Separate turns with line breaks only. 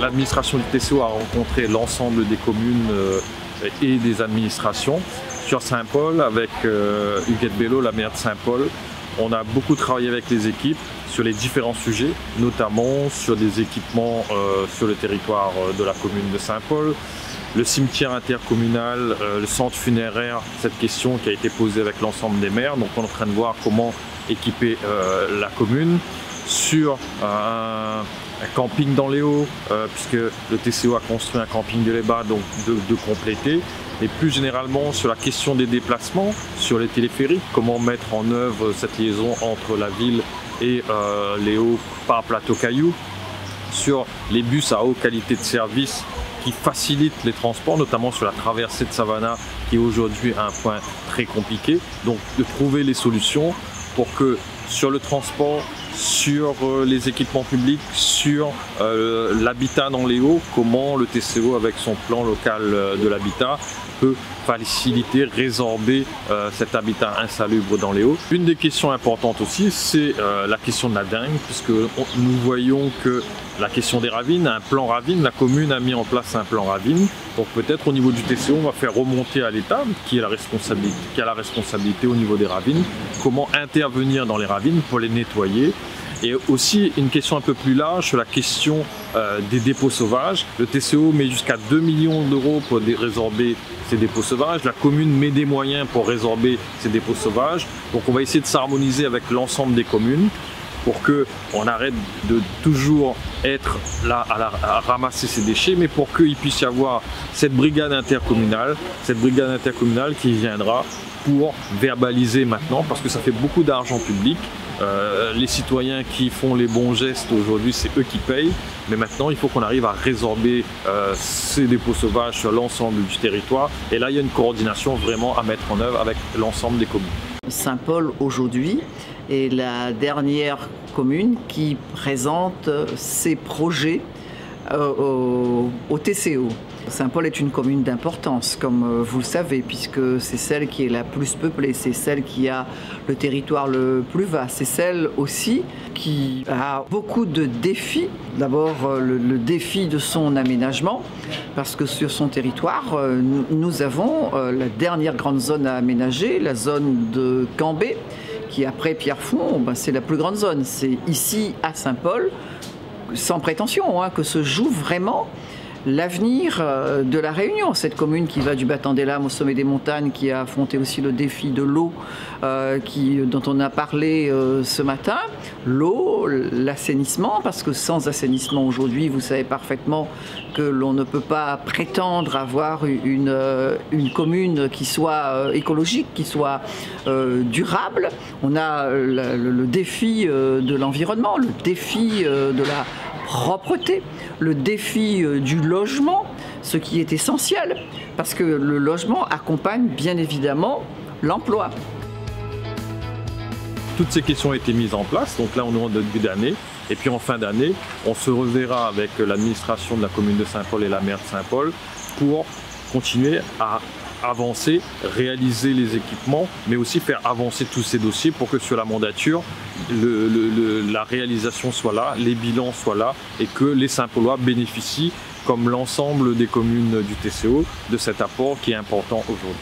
l'administration du TCO a rencontré l'ensemble des communes et des administrations. Sur Saint-Paul, avec Huguette Bello, la maire de Saint-Paul, on a beaucoup travaillé avec les équipes sur les différents sujets, notamment sur des équipements sur le territoire de la commune de Saint-Paul, le cimetière intercommunal, le centre funéraire, cette question qui a été posée avec l'ensemble des maires. Donc on est en train de voir comment équiper la commune sur un camping dans les Hauts, puisque le TCO a construit un camping de l'Eba, donc de compléter. Et plus généralement sur la question des déplacements, sur les téléphériques, comment mettre en œuvre cette liaison entre la ville et les Hauts par plateau caillou, sur les bus à haute qualité de service qui facilitent les transports, notamment sur la traversée de Savannah qui est aujourd'hui un point très compliqué. Donc de trouver les solutions pour que sur le transport, sur les équipements publics, sur l'habitat dans les Hauts, comment le TCO avec son plan local de l'habitat peut faciliter, résorber cet habitat insalubre dans les Hauts. Une des questions importantes aussi, c'est la question de la dingue, puisque nous voyons que la question des ravines, un plan ravine, la commune a mis en place un plan ravine. Donc peut-être au niveau du TCO, on va faire remonter à l'État, qui a la responsabilité au niveau des ravines, comment intervenir dans les ravines pour les nettoyer. Et aussi une question un peu plus large sur la question des dépôts sauvages. Le TCO met jusqu'à 2 millions d'euros pour résorber ces dépôts sauvages. La commune met des moyens pour résorber ces dépôts sauvages. Donc on va essayer de s'harmoniser avec l'ensemble des communes pour qu'on arrête de toujours être là à ramasser ces déchets, mais pour qu'il puisse y avoir cette brigade intercommunale qui viendra pour verbaliser maintenant, parce que ça fait beaucoup d'argent public. Les citoyens qui font les bons gestes aujourd'hui, c'est eux qui payent, mais maintenant il faut qu'on arrive à résorber ces dépôts sauvages sur l'ensemble du territoire, et là il y a une coordination vraiment à mettre en œuvre avec l'ensemble des communes.
Saint-Paul aujourd'hui est la dernière commune qui présente ses projets au TCO. Saint-Paul est une commune d'importance, comme vous le savez, puisque c'est celle qui est la plus peuplée, c'est celle qui a le territoire le plus vaste, c'est celle aussi qui a beaucoup de défis. D'abord, le défi de son aménagement, parce que sur son territoire, nous avons la dernière grande zone à aménager, la zone de Cambé, qui après Pierrefonds, c'est la plus grande zone. C'est ici, à Saint-Paul, sans prétention, que se joue vraiment l'avenir de la Réunion, cette commune qui va du Battant des Lames au sommet des montagnes, qui a affronté aussi le défi de l'eau dont on a parlé ce matin. L'eau, l'assainissement, parce que sans assainissement aujourd'hui, vous savez parfaitement que l'on ne peut pas prétendre avoir une commune qui soit écologique, qui soit durable. On a le défi de l'environnement, le défi de la propreté, le défi du logement, ce qui est essentiel, parce que le logement accompagne bien évidemment l'emploi.
Toutes ces questions ont été mises en place, donc là on est en début d'année, et puis en fin d'année, on se reverra avec l'administration de la commune de Saint-Paul et la maire de Saint-Paul pour continuer à avancer, réaliser les équipements, mais aussi faire avancer tous ces dossiers pour que sur la mandature, la réalisation soit là, les bilans soient là et que les Saint-Paulois bénéficient, comme l'ensemble des communes du TCO, de cet apport qui est important aujourd'hui.